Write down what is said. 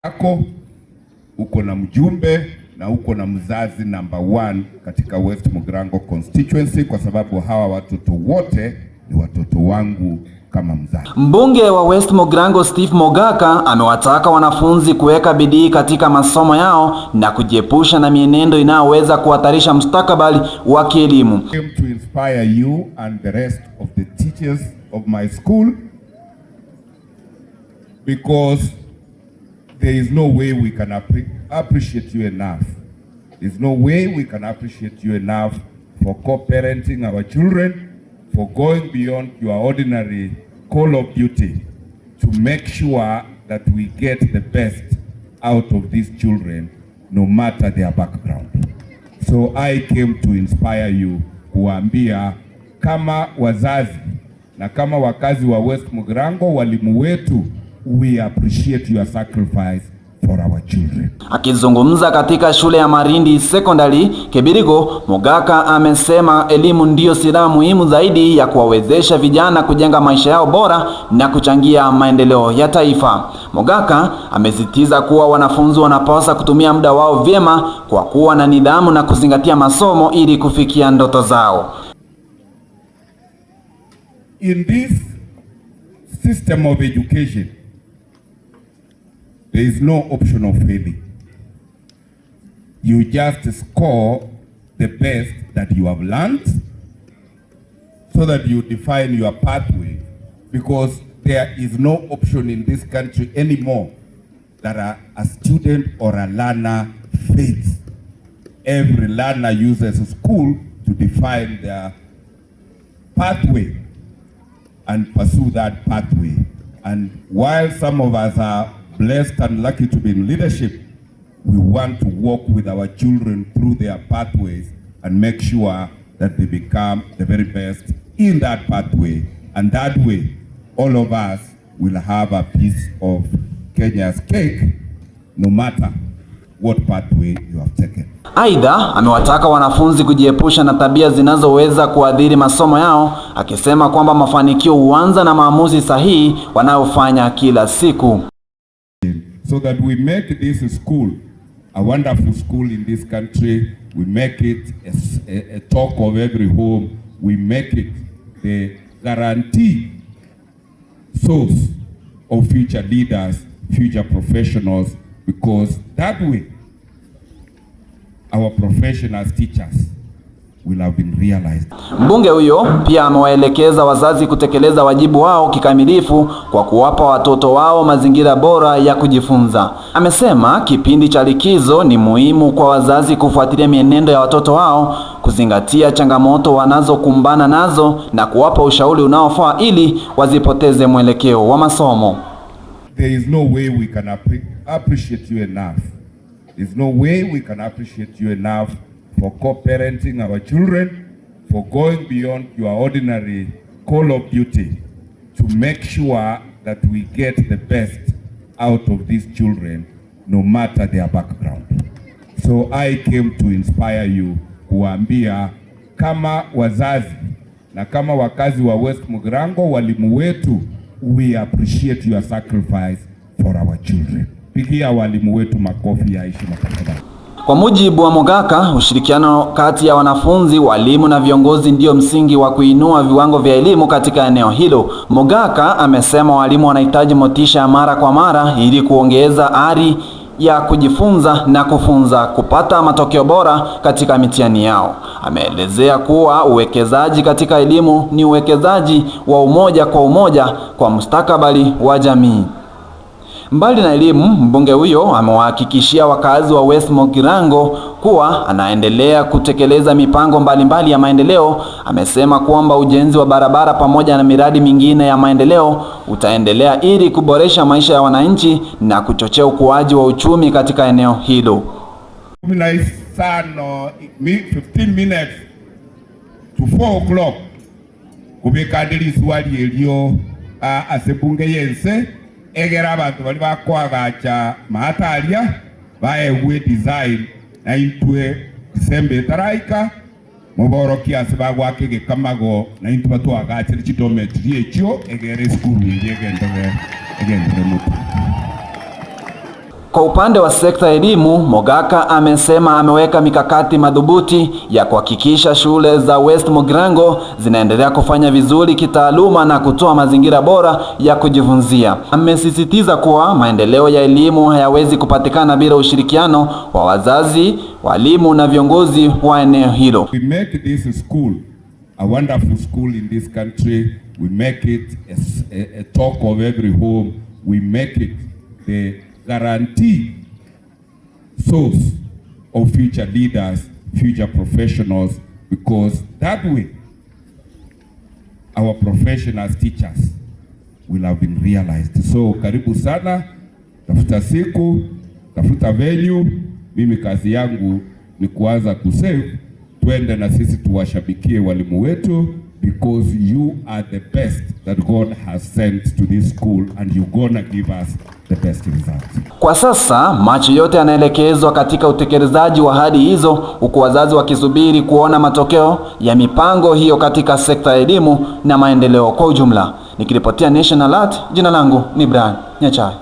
Ako uko na mjumbe na uko na mzazi number 1 katika West Mugirango constituency, kwa sababu hawa watoto wote ni watoto wangu kama mzazi. Mbunge wa West Mugirango Steve Mogaka amewataka wanafunzi kuweka bidii katika masomo yao na kujiepusha na mienendo inayoweza kuhatarisha mustakabali wa kielimu. I came to inspire you and the rest of the teachers of my school because there is no way we can appreciate you enough. There's no way we can appreciate you enough for co-parenting our children, for going beyond your ordinary call of duty to make sure that we get the best out of these children, no matter their background. So I came to inspire you, kuambia kama wazazi na kama wakazi wa West Mugirango, walimu wetu, we appreciate your sacrifice for our children. Akizungumza katika shule ya Marindi Secondary Kibirigo, Mogaka amesema elimu ndiyo silaha muhimu zaidi ya kuwawezesha vijana kujenga maisha yao bora na kuchangia maendeleo ya taifa. Mogaka amesisitiza kuwa wanafunzi wanapaswa kutumia muda wao vyema kwa kuwa na nidhamu na kuzingatia masomo ili kufikia ndoto zao. In this system of education, there is no option of failing. You just score the best that you have learned so that you define your pathway, because there is no option in this country anymore that a student or a learner fails. Every learner uses school to define their pathway and pursue that pathway. And while some of us are blessed and lucky to be in leadership, we want to walk with our children through their pathways and make sure that they become the very best in that pathway. And that way, all of us will have a piece of Kenya's cake, no matter what pathway you have taken. Aidha, amewataka wanafunzi kujiepusha na tabia zinazoweza kuadhiri masomo yao, akisema kwamba mafanikio huanza na maamuzi sahihi wanayofanya kila siku. So that we make this school a wonderful school in this country, we make it a talk of every home, we make it the guarantee source of future leaders, future professionals, because that way our profession as teachers will have been realized. Mbunge huyo pia amewaelekeza wazazi kutekeleza wajibu wao kikamilifu kwa kuwapa watoto wao mazingira bora ya kujifunza. Amesema kipindi cha likizo ni muhimu kwa wazazi kufuatilia mienendo ya watoto wao, kuzingatia changamoto wanazokumbana nazo na kuwapa ushauri unaofaa ili wasipoteze mwelekeo wa masomo. There is no way we can appreciate you enough. There's no way we can appreciate you enough for co-parenting our children, for going beyond your ordinary call of duty to make sure that we get the best out of these children, no matter their background. So I came to inspire you, kuambia kama wazazi na kama wakazi wa West Mugirango, walimu wetu, we appreciate your sacrifice for our children. Pigia walimu wetu makofi ya heshima tafadhali. Kwa mujibu wa Mogaka, ushirikiano kati ya wanafunzi, walimu na viongozi ndio msingi wa kuinua viwango vya elimu katika eneo hilo. Mogaka amesema walimu wanahitaji motisha mara kwa mara ili kuongeza ari ya kujifunza na kufunza kupata matokeo bora katika mitihani yao. Ameelezea kuwa uwekezaji katika elimu ni uwekezaji wa umoja kwa mustakabali wa jamii. Mbali na elimu, mbunge huyo amewahakikishia wakazi wa West Mugirango kuwa anaendelea kutekeleza mipango mbalimbali ya maendeleo. Amesema kwamba ujenzi wa barabara pamoja na miradi mingine ya maendeleo utaendelea ili kuboresha maisha ya wananchi na kuchochea ukuaji wa uchumi katika eneo hilo. 15 minutes to 4 o'clock kubikadiri swali elio asebunge yense egera abantu bali bakwagacha mahataria baewe design na itwe December taraika muboro kiasi bagwakege kamago na into batwagacha kidometri ekyo egere school yegendere mutu. Kwa upande wa sekta ya elimu, Mogaka amesema ameweka mikakati madhubuti ya kuhakikisha shule za West Mugirango zinaendelea kufanya vizuri kitaaluma na kutoa mazingira bora ya kujifunzia. Amesisitiza kuwa maendeleo ya elimu hayawezi kupatikana bila ushirikiano wa wazazi, walimu na viongozi wa eneo hilo. We make this school a wonderful school in this country. We make it a talk of every home. We make it the guarantee source of future leaders, future professionals, because that way our professionals, teachers will have been realized. So karibu sana, tafuta siku, tafuta venue. Mimi kazi yangu ni kuanza kusave, twende na sisi tuwashabikie walimu wetu, because you are the best that God has sent to this school and you're gonna give us the best results. Kwa sasa macho yote yanaelekezwa katika utekelezaji wa ahadi hizo, huku wazazi wakisubiri kuona matokeo ya mipango hiyo katika sekta ya elimu na maendeleo kwa ujumla. Nikiripotia National Alert, jina langu ni Brian Nyachai.